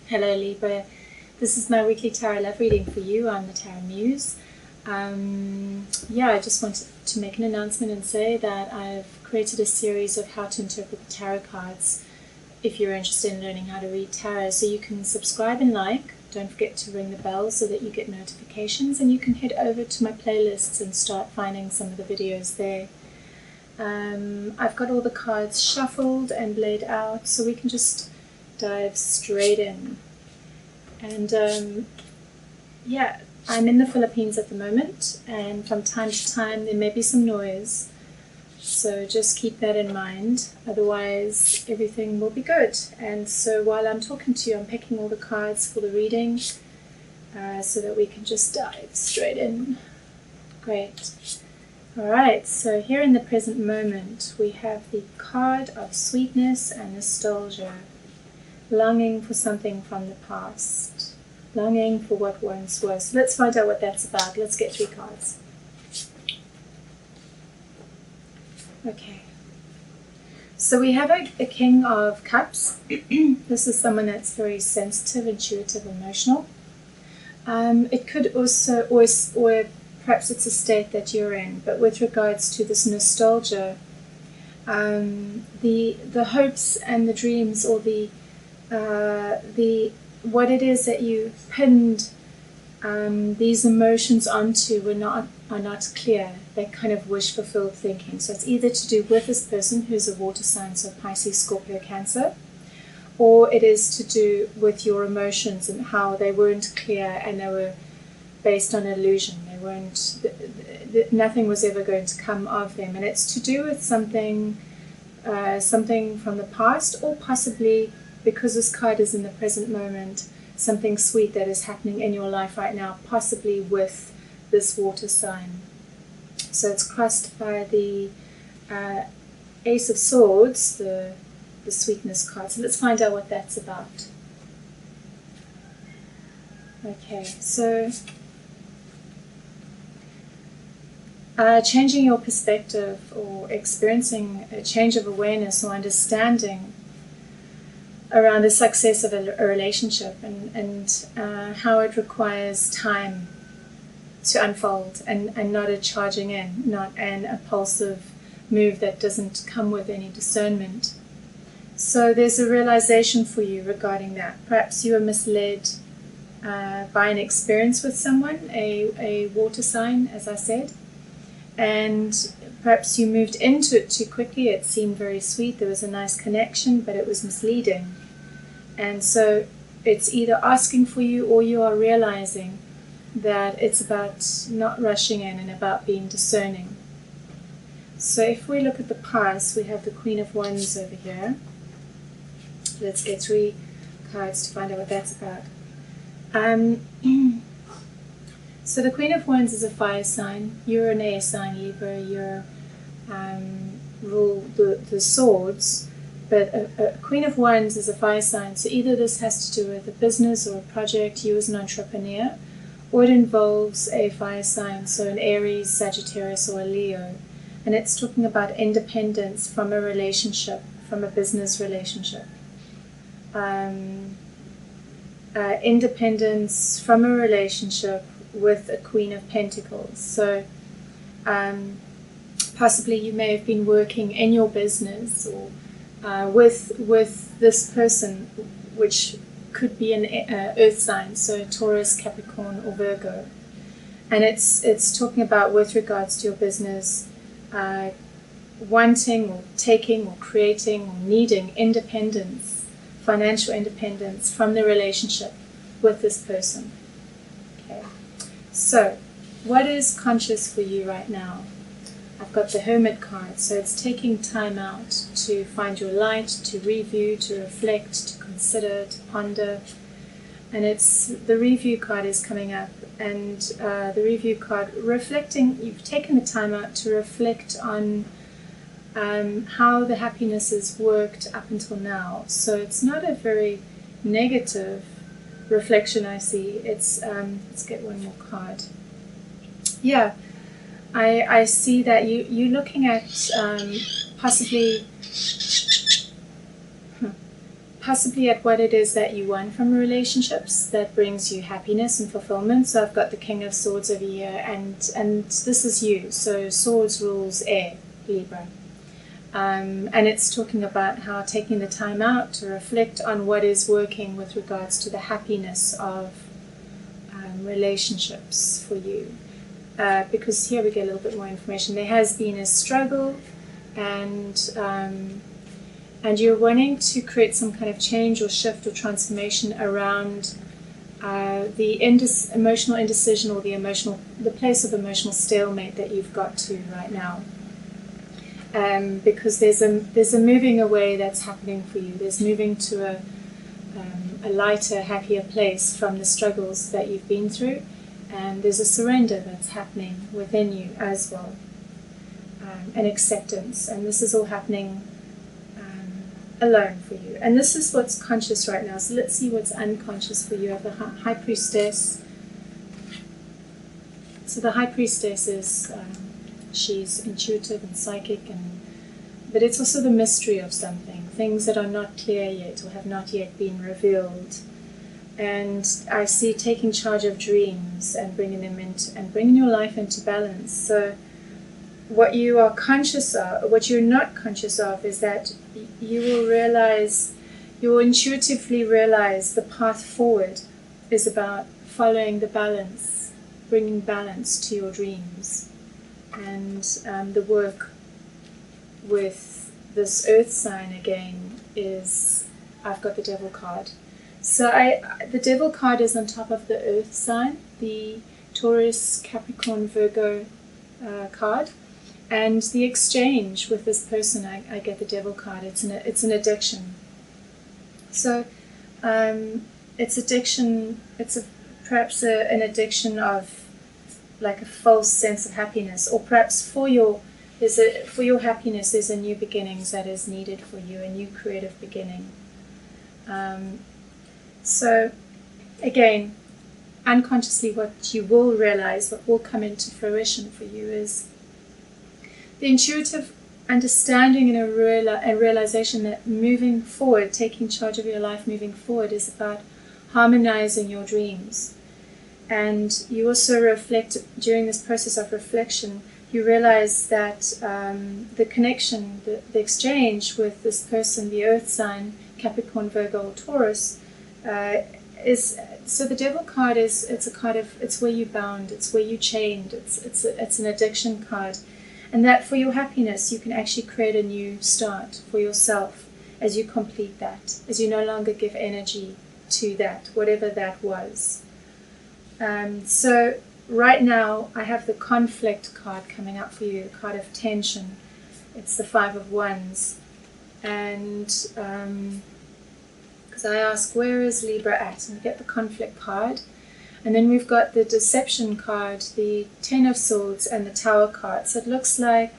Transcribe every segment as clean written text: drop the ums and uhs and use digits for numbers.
Hello Libra, this is my weekly tarot love reading for you on the Tarot Muse. I just wanted to make an announcement and say that I've created a series of how to interpret the tarot cards if you're interested in learning how to read tarot. So you can subscribe and like, don't forget to ring the bell so that you get notifications, and you can head over to my playlists and start finding some of the videos there. I've got all the cards shuffled and laid out so we can just dive straight in. And I'm in the Philippines at the moment, and from time to time there may be some noise, so just keep that in mind, otherwise everything will be good. And so while I'm talking to you, I'm picking all the cards for the reading so that we can just dive straight in. Great. Alright, so here in the present moment we have the card of sweetness and nostalgia. Longing for something from the past. Longing for what once was. Let's find out what that's about. Let's get 3 cards. Okay. So we have a King of Cups. This is someone that's very sensitive, intuitive, emotional. It could also, or perhaps it's a state that you're in, but with regards to this nostalgia, the hopes and the dreams, or what it is that you pinned these emotions onto are not clear. They're kind of wish-fulfilled thinking. So it's either to do with this person who's a water sign, so Pisces, Scorpio, Cancer, or it is to do with your emotions and how they weren't clear and they were based on illusion. They weren't. Nothing was ever going to come of them, and it's to do with something from the past, or possibly, because this card is in the present moment, something sweet that is happening in your life right now, possibly with this water sign. So it's crossed by the Ace of Swords, the sweetness card. So let's find out what that's about. Okay, so changing your perspective, or experiencing a change of awareness or understanding around the success of a relationship, and how it requires time to unfold, and not a charging in, not an impulsive move that doesn't come with any discernment. So there's a realization for you regarding that. Perhaps you were misled by an experience with someone, a water sign, as I said, and perhaps you moved into it too quickly. It seemed very sweet, there was a nice connection, but it was misleading. And so it's either asking for you, or you are realizing that it's about not rushing in and about being discerning. So if we look at the past, we have the Queen of Wands over here. Let's get 3 cards to find out what that's about. So the Queen of Wands is a fire sign. You're an air sign, Libra. You rule the swords. But a Queen of Wands is a fire sign. So either this has to do with a business or a project, you as an entrepreneur, or it involves a fire sign, so an Aries, Sagittarius, or a Leo. And it's talking about independence from a relationship, from a business relationship. Independence from a relationship with a Queen of Pentacles. So possibly you may have been working in your business, or with this person, which could be an earth sign, so Taurus, Capricorn, or Virgo. And it's talking about, with regards to your business, wanting or taking or creating or needing independence, financial independence from the relationship with this person. Okay. So what is conscious for you right now? I've got the Hermit card, so it's taking time out to find your light, to review, to reflect, to consider, to ponder. And it's the review card is coming up, and the review card reflecting, you've taken the time out to reflect on how the happiness has worked up until now. So it's not a very negative reflection, I see. It's let's get one more card. Yeah. I see that you're looking at possibly possibly at what it is that you want from relationships that brings you happiness and fulfillment. So I've got the King of Swords over here, and this is you. So Swords rules air, Libra. And it's talking about how taking the time out to reflect on what is working with regards to the happiness of relationships for you. Because here we get a little bit more information. There has been a struggle, and you're wanting to create some kind of change or shift or transformation around the emotional indecision, or the place of emotional stalemate that you've got to right now. Because there's a moving away that's happening for you. There's moving to a lighter, happier place from the struggles that you've been through, and there's a surrender that's happening within you as well, an acceptance, and this is all happening alone for you. And this is what's conscious right now. So let's see what's unconscious for you. Of the High Priestess. So the High Priestess is she's intuitive and psychic, but it's also the mystery of something, things that are not clear yet or have not yet been revealed. And I see taking charge of dreams and bringing them into, and bringing your life into balance. So what you are conscious of, what you're not conscious of, is that you will intuitively realize the path forward is about following the balance, bringing balance to your dreams. And the work with this earth sign again is, I've got the Devil card. So the Devil card is on top of the earth sign, the Taurus, Capricorn, Virgo card. And the exchange with this person, I get the Devil card. It's an addiction. So it's addiction. It's perhaps an addiction of like a false sense of happiness, or perhaps for your happiness, there's a new beginnings that is needed for you, a new creative beginning. So again, unconsciously, what you will realize, what will come into fruition for you, is the intuitive understanding and a realization that moving forward, taking charge of your life moving forward, is about harmonizing your dreams. And you also reflect, during this process of reflection, you realize that the connection, the exchange with this person, the earth sign, Capricorn, Virgo, or Taurus, is, so the Devil card is, it's where you bound, it's where you chained, it's an addiction card. And that for your happiness, you can actually create a new start for yourself as you complete that, as you no longer give energy to that, whatever that was. So right now I have the conflict card coming up for you, the card of tension. It's the 5 of Wands. And because I ask, where is Libra at? And we get the conflict card. And then we've got the deception card, the 10 of Swords, and the Tower card. So it looks like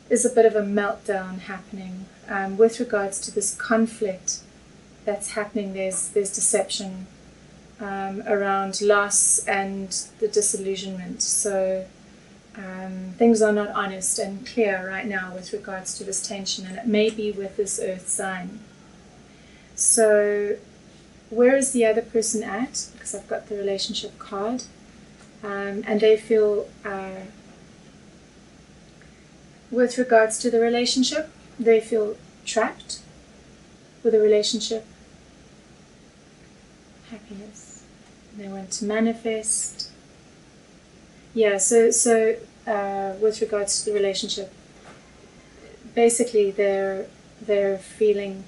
there's a bit of a meltdown happening with regards to this conflict that's happening. There's deception around loss and the disillusionment. So things are not honest and clear right now with regards to this tension, and it may be with this earth sign. So where is the other person at? Because I've got the relationship card, and they feel, with regards to the relationship, they feel trapped with a relationship. Happiness. They want to manifest. Yeah, so with regards to the relationship, basically they're feeling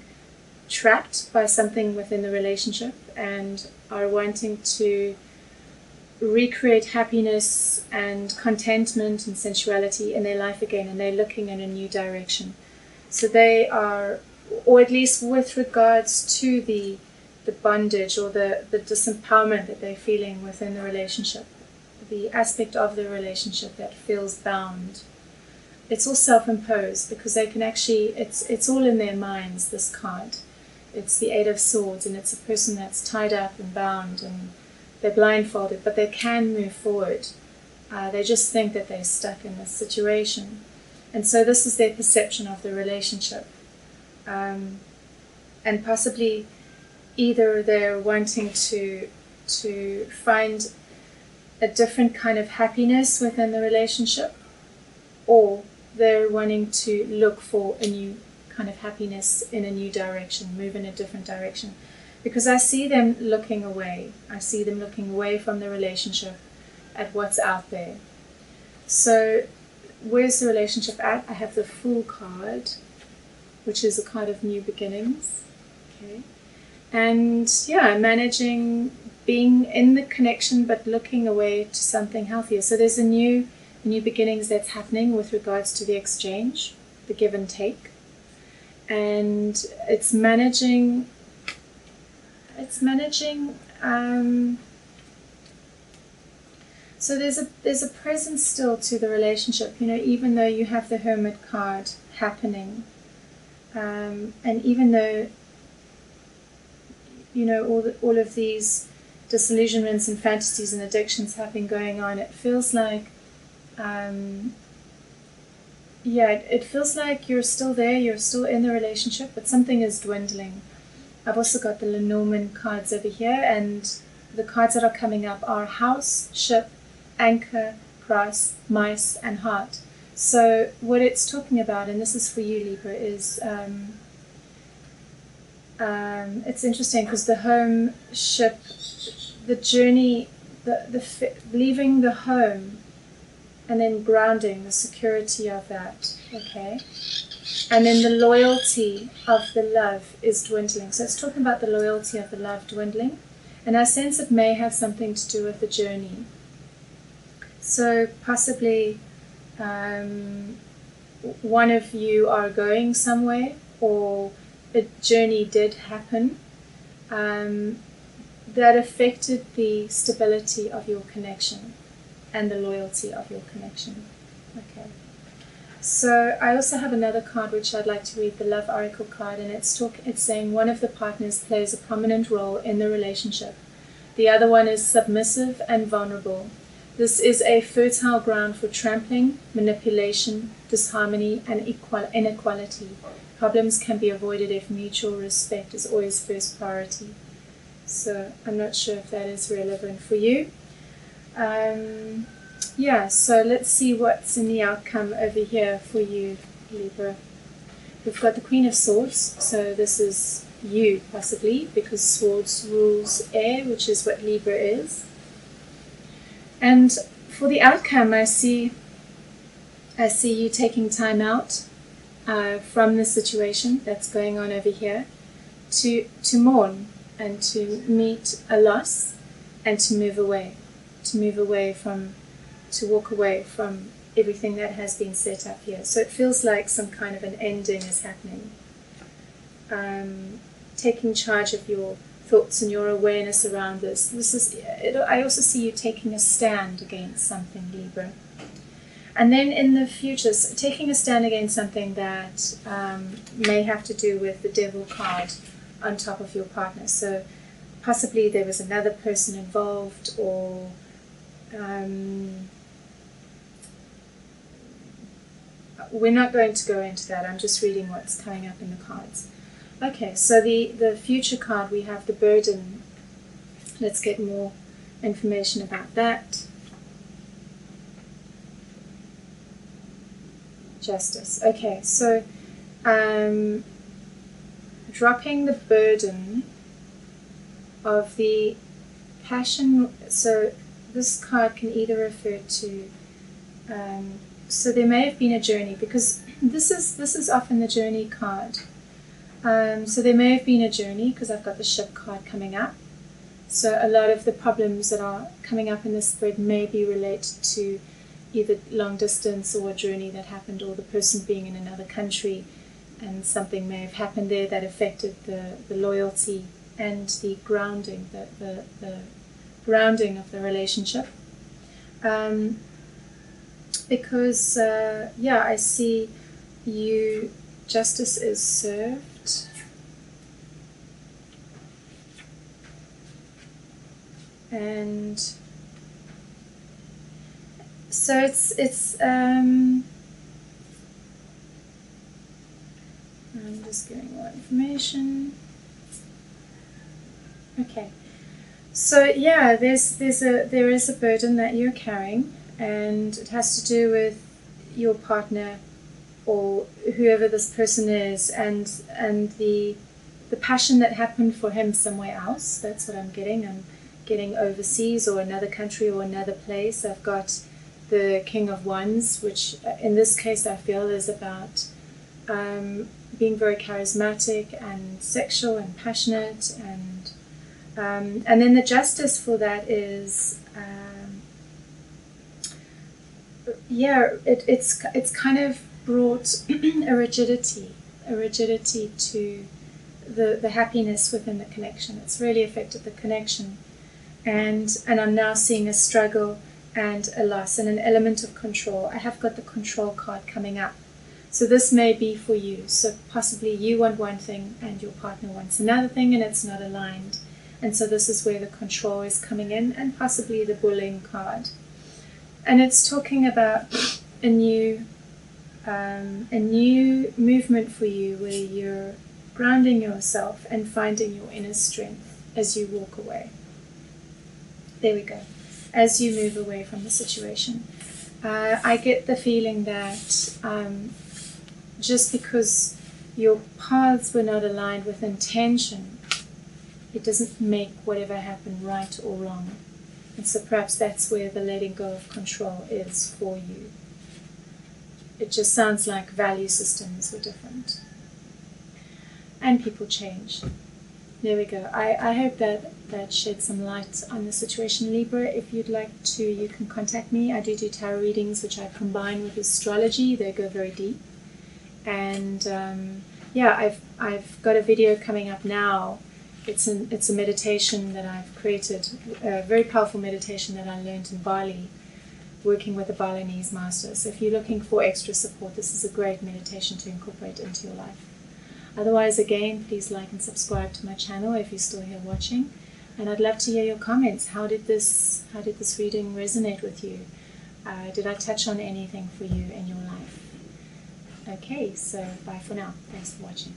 trapped by something within the relationship and are wanting to recreate happiness and contentment and sensuality in their life again, and they're looking in a new direction. So they are, or at least with regards to the bondage or the disempowerment that they're feeling within the relationship, the aspect of the relationship that feels bound, it's all self-imposed, because they can actually, it's all in their minds, this card. It's the 8 of Swords, and it's a person that's tied up and bound, and they're blindfolded, but they can move forward. They just think that they're stuck in this situation. And so this is their perception of the relationship. and possibly either they're wanting to find a different kind of happiness within the relationship, or they're wanting to look for a new kind of happiness in a new direction, move in a different direction. Because I see them looking away. I see them looking away from the relationship at what's out there. So where's the relationship at? I have the Fool card, which is a card of new beginnings. Okay. And yeah, managing being in the connection but looking away to something healthier. So there's a new beginnings that's happening with regards to the exchange, the give and take. And it's managing so there's a presence still to the relationship, even though you have the Hermit card happening, and even though all of these disillusionments and fantasies and addictions have been going on, it feels like it feels like you're still there, you're still in the relationship, but something is dwindling. I've also got the Lenormand cards over here, and the cards that are coming up are House, Ship, Anchor, Cross, Mice, and Heart. So what it's talking about, and this is for you, Libra, is it's interesting because the home, ship, the journey, the leaving the home, and then grounding, the security of that, okay? And then the loyalty of the love is dwindling. So it's talking about the loyalty of the love dwindling. And I sense it may have something to do with the journey. So possibly one of you are going somewhere, or a journey did happen that affected the stability of your connection and the loyalty of your connection. Okay. So I also have another card which I'd like to read, the Love Oracle card, and it's saying one of the partners plays a prominent role in the relationship. The other one is submissive and vulnerable. This is a fertile ground for trampling, manipulation, disharmony, and inequality. Problems can be avoided if mutual respect is always first priority. So I'm not sure if that is relevant for you. So let's see what's in the outcome over here for you, Libra. We've got the Queen of Swords, so this is you, possibly, because Swords rules air, which is what Libra is. And for the outcome, I see you taking time out from the situation that's going on over here to mourn and to meet a loss and to move away to walk away from everything that has been set up here. So it feels like some kind of an ending is happening. Taking charge of your thoughts and your awareness around this. I also see you taking a stand against something, Libra. And then in the future, taking a stand against something that may have to do with the Devil card on top of your partner. So possibly there was another person involved, or we're not going to go into that. I'm just reading what's coming up in the cards. Okay, so the future card, we have the burden. Let's get more information about that. Justice. Okay, so dropping the burden of the passion. So this card can either refer to so there may have been a journey, because this is often the journey card. So there may have been a journey, because I've got the Ship card coming up. So a lot of the problems that are coming up in this spread may be related to either long distance or a journey that happened, or the person being in another country and something may have happened there that affected the loyalty and the grounding, the grounding of the relationship. Because I see you, justice is served, and so it's I'm just getting more information. Okay. So yeah, there is a burden that you're carrying, and it has to do with your partner or whoever this person is, and the passion that happened for him somewhere else. That's what I'm getting. I'm getting overseas or another country or another place. I've got the King of Wands, which in this case I feel is about being very charismatic and sexual and passionate, and then the justice for that is it's kind of brought a rigidity to the happiness within the connection. It's really affected the connection, and I'm now seeing a struggle and a loss and an element of control. I have got the control card coming up. So this may be for you. So possibly you want one thing and your partner wants another thing, and it's not aligned. And so this is where the control is coming in, and possibly the bullying card. And it's talking about a new movement for you, where you're grounding yourself and finding your inner strength as you walk away. There we go. As you move away from the situation. I get the feeling that just because your paths were not aligned with intention, it doesn't make whatever happened right or wrong. And so perhaps that's where the letting go of control is for you. It just sounds like value systems were different. And people change. There we go. I hope that shed some light on the situation, Libra. If you'd like to, you can contact me. I do tarot readings, which I combine with astrology. They go very deep. And I've got a video coming up now. It's a meditation that I've created, a very powerful meditation that I learned in Bali, working with a Balinese master. So if you're looking for extra support, this is a great meditation to incorporate into your life. Otherwise, again, please like and subscribe to my channel if you're still here watching. And I'd love to hear your comments. How did this reading resonate with you? Did I touch on anything for you in your life? Okay, so bye for now. Thanks for watching.